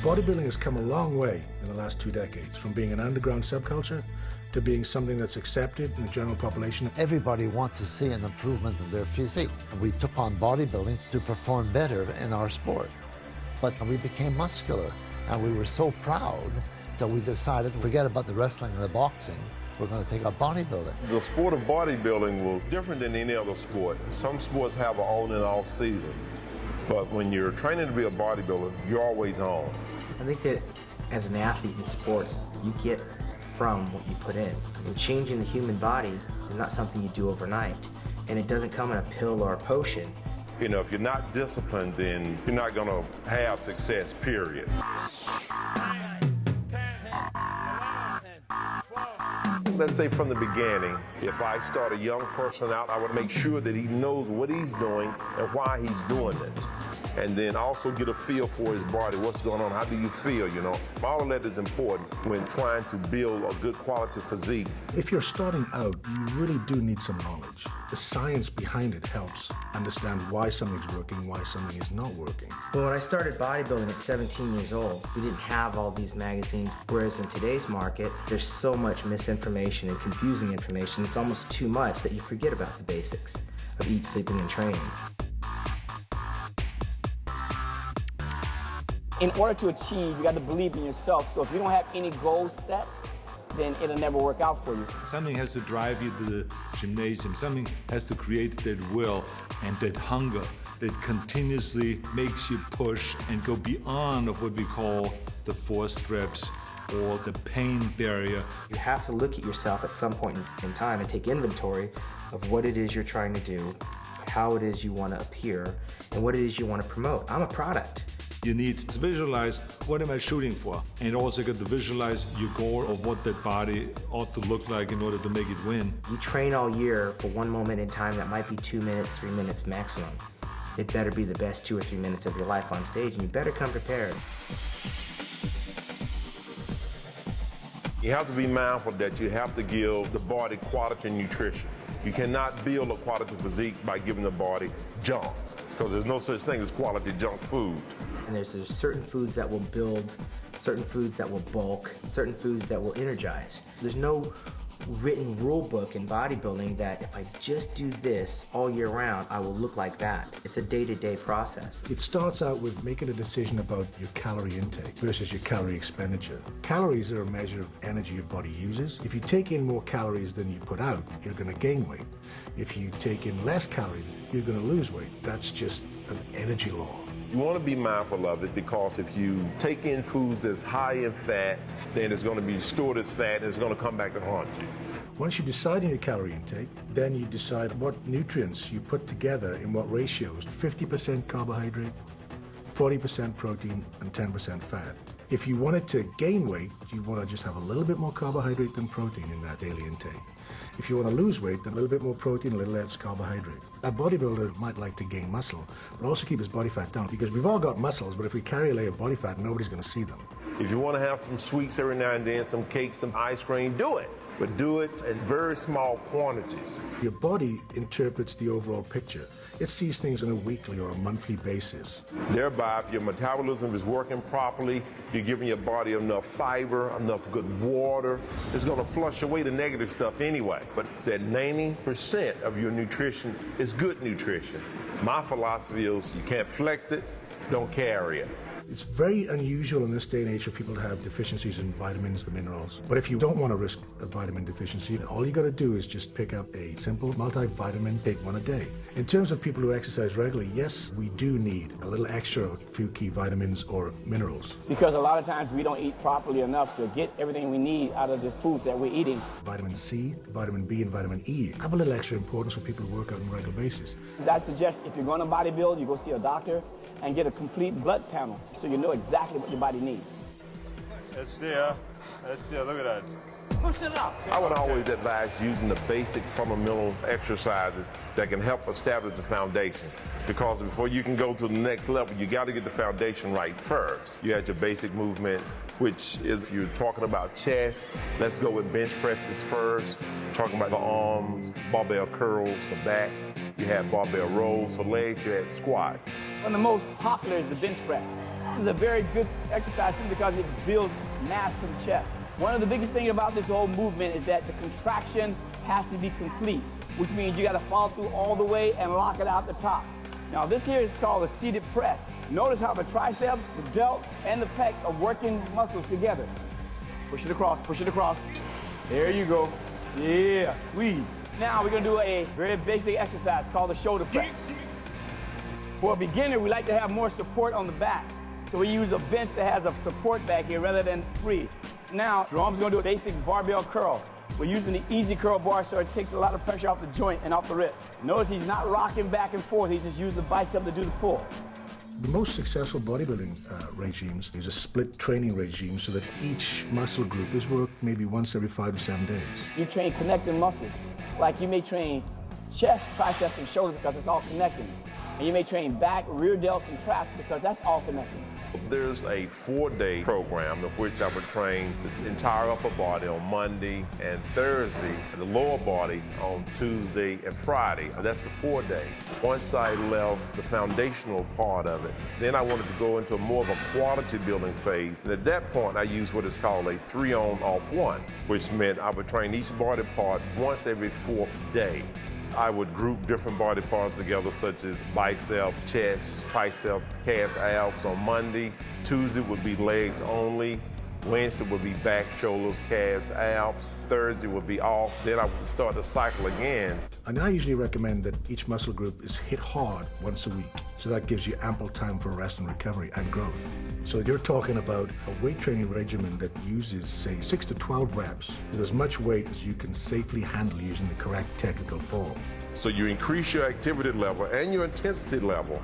Bodybuilding has come a long way in the last 2 decades, from being an underground subculture to being something that's accepted in the general population. Everybody wants to see an improvement in their physique. We took on bodybuilding to perform better in our sport. But we became muscular, and we were so proud that we decided to forget about the wrestling and the boxing. We're going to take up bodybuilding. The sport of bodybuilding was different than any other sport. Some sports have an on and off season. But when you're training to be a bodybuilder, you're always on. I think that as an athlete in sports, you get from what you put in. And changing the human body is not something you do overnight. And it doesn't come in a pill or a potion. You know, if you're not disciplined, then you're not going to have success, period. Let's say from the beginning, if I start a young person out, I would make sure that he knows what he's doing and why he's doing it. And then also get a feel for his body, what's going on, how do you feel, you know? All of that is important when trying to build a good quality physique. If you're starting out, you really do need some knowledge. The science behind it helps understand why something's working, why something is not working. Well, when I started bodybuilding at 17 years old, we didn't have all these magazines, whereas in today's market, there's so much misinformation and confusing information. It's almost too much that you forget about the basics of eat, sleeping, and training. In order to achieve, you got to believe in yourself. So if you don't have any goals set, then it'll never work out for you. Something has to drive you to the gymnasium. Something has to create that will and that hunger that continuously makes you push and go beyond of what we call the forced reps or the pain barrier. You have to look at yourself at some point in time and take inventory of what it is you're trying to do, how it is you want to appear, and what it is you want to promote. I'm a product. You need to visualize, what am I shooting for? And also get to visualize your goal of what that body ought to look like in order to make it win. You train all year for one moment in time that might be 2 minutes, 3 minutes maximum. It better be the best 2 or 3 minutes of your life on stage, and you better come prepared. You have to be mindful that you have to give the body quality nutrition. You cannot build a quality physique by giving the body junk, because there's no such thing as quality junk food. And there's certain foods that will build, certain foods that will bulk, certain foods that will energize. There's no written rule book in bodybuilding that if I just do this all year round, I will look like that. It's a day-to-day process. It starts out with making a decision about your calorie intake versus your calorie expenditure. Calories are a measure of energy your body uses. If you take in more calories than you put out, you're going to gain weight. If you take in less calories, you're going to lose weight. That's just an energy law. You want to be mindful of it, because if you take in foods that's high in fat, then it's going to be stored as fat and it's going to come back to haunt you. Once you decide on your calorie intake, then you decide what nutrients you put together in what ratios. 50% carbohydrate, 40% protein, and 10% fat. If you wanted to gain weight, you want to just have a little bit more carbohydrate than protein in that daily intake. If you want to lose weight, then a little bit more protein, a little less carbohydrate. A bodybuilder might like to gain muscle, but also keep his body fat down, because we've all got muscles, but if we carry a layer of body fat, nobody's going to see them. If you want to have some sweets every now and then, some cake, some ice cream, do it. But do it in very small quantities. Your body interprets the overall picture. It sees things on a weekly or a monthly basis. Thereby, if your metabolism is working properly, you're giving your body enough fiber, enough good water, it's going to flush away the negative stuff anyway. But that 90% of your nutrition is good nutrition. My philosophy is you can't flex it, don't carry it. It's very unusual in this day and age for people to have deficiencies in vitamins, the minerals. But if you don't want to risk a vitamin deficiency, all you got to do is just pick up a simple multivitamin, take one a day. In terms of people who exercise regularly, yes, we do need a little extra few key vitamins or minerals. Because a lot of times we don't eat properly enough to get everything we need out of the foods that we're eating. Vitamin C, vitamin B, and vitamin E have a little extra importance for people who work out on a regular basis. I suggest if you're going to bodybuild, you go see a doctor and get a complete blood panel so you know exactly what your body needs. Let's see, look at that. Push it up. I would always advise using the basic fundamental exercises that can help establish the foundation. Because before you can go to the next level, you got to get the foundation right first. You had your basic movements, which is, if you're talking about chest, let's go with bench presses first. Talking about the arms, barbell curls for back. You had barbell rolls for legs, you had squats. One of the most popular is the bench press. This is a very good exercise because it builds mass to the chest. One of the biggest things about this whole movement is that the contraction has to be complete, which means you got to follow through all the way and lock it out the top. Now this here is called a seated press. Notice how the triceps, the delts, and the pecs are working muscles together. Push it across, push it across. There you go. Yeah, squeeze. Now we're gonna do a very basic exercise called the shoulder press. For a beginner, we like to have more support on the back. So we use a bench that has a support back here rather than free. Now, Jerome's gonna do a basic barbell curl. We're using the easy curl bar so it takes a lot of pressure off the joint and off the wrist. Notice he's not rocking back and forth, he just used the bicep to do the pull. The most successful bodybuilding regimes is a split training regime so that each muscle group is worked maybe once every 5 to 7 days. You train connecting muscles. Like you may train chest, triceps, and shoulder because it's all connecting. And you may train back, rear delts, and traps because that's all connecting. There's a 4-day program in which I would train the entire upper body on Monday and Thursday, and the lower body on Tuesday and Friday. That's the 4 day. Once I left the foundational part of it, then I wanted to go into more of a quality building phase. And at that point, I used what is called a 3-on-off-1, which meant I would train each body part once every 4th day. I would group different body parts together, such as bicep, chest, tricep, calves, abs on Monday. Tuesday would be legs only. Wednesday would be back, shoulders, calves, abs. Thursday would be off. Then I would start the cycle again. And I usually recommend that each muscle group is hit hard once a week. So that gives you ample time for rest and recovery and growth. So you're talking about a weight training regimen that uses, say, 6 to 12 reps with as much weight as you can safely handle using the correct technical form. So you increase your activity level and your intensity level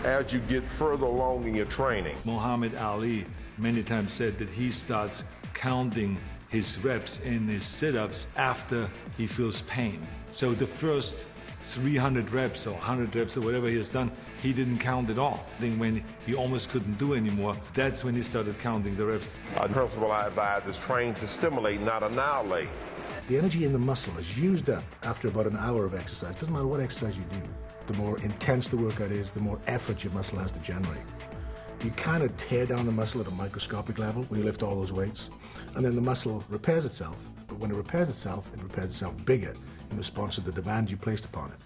as you get further along in your training. Muhammad Ali many times said that he starts counting his reps and his sit-ups after he feels pain. So the first 300 reps or 100 reps or whatever he has done, he didn't count at all. Then when he almost couldn't do anymore, that's when he started counting the reps. The principle I advise is train to stimulate, not annihilate. The energy in the muscle is used up after about an hour of exercise. Doesn't matter what exercise you do. The more intense the workout is, the more effort your muscle has to generate. You kind of tear down the muscle at a microscopic level when you lift all those weights, and then the muscle repairs itself. But when it repairs itself bigger in response to the demand you placed upon it.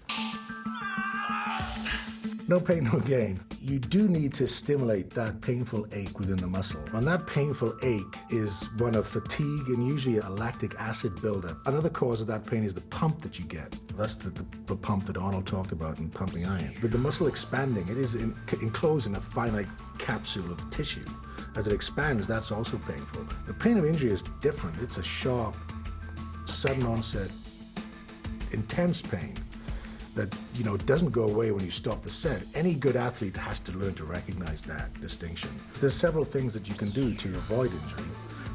No pain, no gain. You do need to stimulate that painful ache within the muscle. And that painful ache is one of fatigue and usually a lactic acid buildup. Another cause of that pain is the pump that you get. That's the pump that Arnold talked about in pumping iron. With the muscle expanding, it is enclosed in a finite capsule of tissue. As it expands, that's also painful. The pain of injury is different. It's a sharp, sudden onset, intense pain that, you know, doesn't go away when you stop the set. Any good athlete has to learn to recognize that distinction. There's several things that you can do to avoid injury.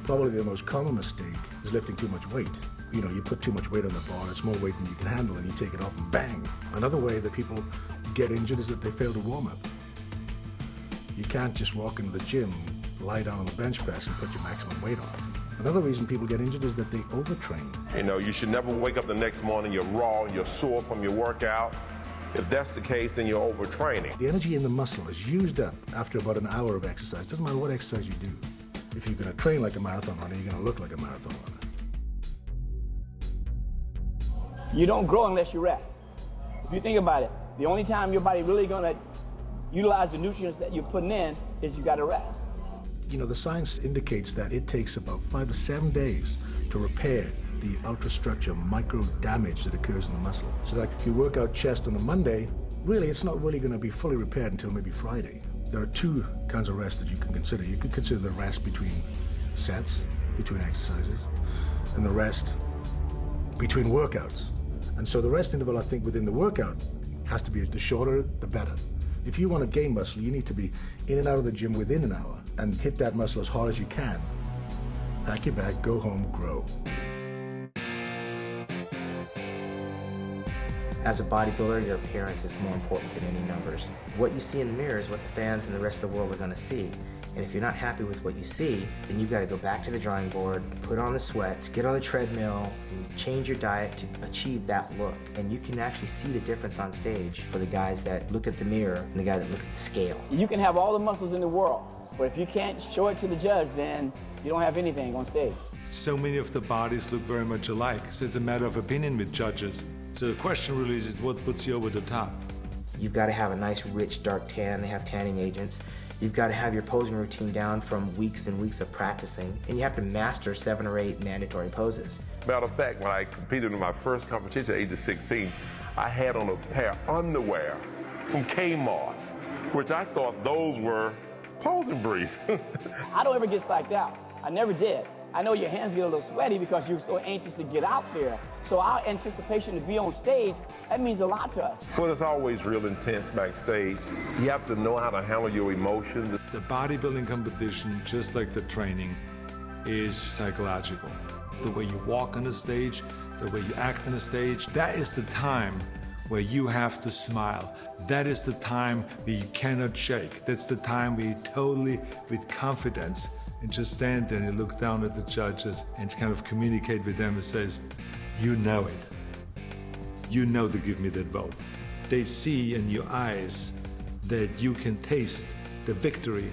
Probably the most common mistake is lifting too much weight. You know, you put too much weight on the bar, it's more weight than you can handle, and you take it off and bang. Another way that people get injured is that they fail to warm up. You can't just walk into the gym, lie down on the bench press and put your maximum weight on. Another reason people get injured is that they overtrain. You know, you should never wake up the next morning, you're raw, you're sore from your workout. If that's the case, then you're overtraining. The energy in the muscle is used up after about an hour of exercise. Doesn't matter what exercise you do. If you're going to train like a marathon runner, you're going to look like a marathon runner. You don't grow unless you rest. If you think about it, the only time your body really going to utilize the nutrients that you're putting in is you got to rest. You know, the science indicates that it takes about 5 to 7 days to repair the ultrastructure micro damage that occurs in the muscle. So that if you work out chest on a Monday, really it's not really going to be fully repaired until maybe Friday. There are 2 kinds of rest that you can consider. You could consider the rest between sets, between exercises, and the rest between workouts. And so the rest interval, I think, within the workout has to be the shorter, the better. If you want to gain muscle, you need to be in and out of the gym within an hour and hit that muscle as hard as you can. Pack your bag, go home, grow. As a bodybuilder, your appearance is more important than any numbers. What you see in the mirror is what the fans and the rest of the world are going to see. And if you're not happy with what you see, then you've got to go back to the drawing board, put on the sweats, get on the treadmill, and change your diet to achieve that look. And you can actually see the difference on stage for the guys that look at the mirror and the guys that look at the scale. You can have all the muscles in the world, But if you can't show it to the judge, then you don't have anything on stage. So many of the bodies look very much alike, so it's a matter of opinion with judges. So the question really is what puts you over the top? You've got to have a nice, rich, dark tan. They have tanning agents. You've got to have your posing routine down from weeks and weeks of practicing, and you have to master 7 or 8 mandatory poses. Matter of fact, when I competed in my first competition at the age of 16, I had on a pair of underwear from Kmart, which I thought those were posing briefs. I don't ever get psyched out. I never did. I know your hands get a little sweaty because you're so anxious to get out there. So our anticipation to be on stage, that means a lot to us. But it's always real intense backstage. You have to know how to handle your emotions. The bodybuilding competition, just like the training, is psychological. The way you walk on the stage, the way you act on the stage, that is the time where you have to smile. That is the time where you cannot shake. That's the time where you totally, with confidence, and just stand there and look down at the judges and kind of communicate with them and says, you know it. You know to give me that vote. They see in your eyes that you can taste the victory.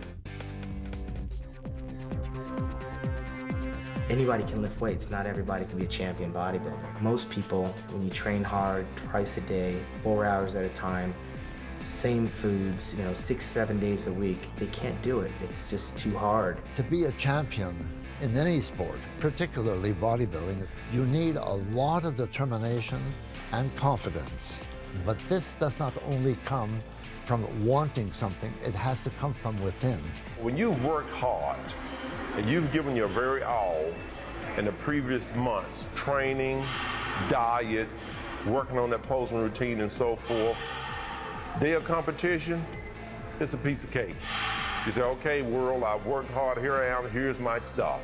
Anybody can lift weights, not everybody can be a champion bodybuilder. Most people, when you train hard, twice a day, 4 hours at a time, same foods, 6-7 days a week, they can't do it. It's just too hard. To be a champion in any sport, particularly bodybuilding, you need a lot of determination and confidence. But this does not only come from wanting something, it has to come from within. When you've worked hard and you've given your very all in the previous months, training, diet, working on that posing routine and so forth, day of competition, it's a piece of cake. You say, okay, world, I've worked hard, here I am, here's my stuff.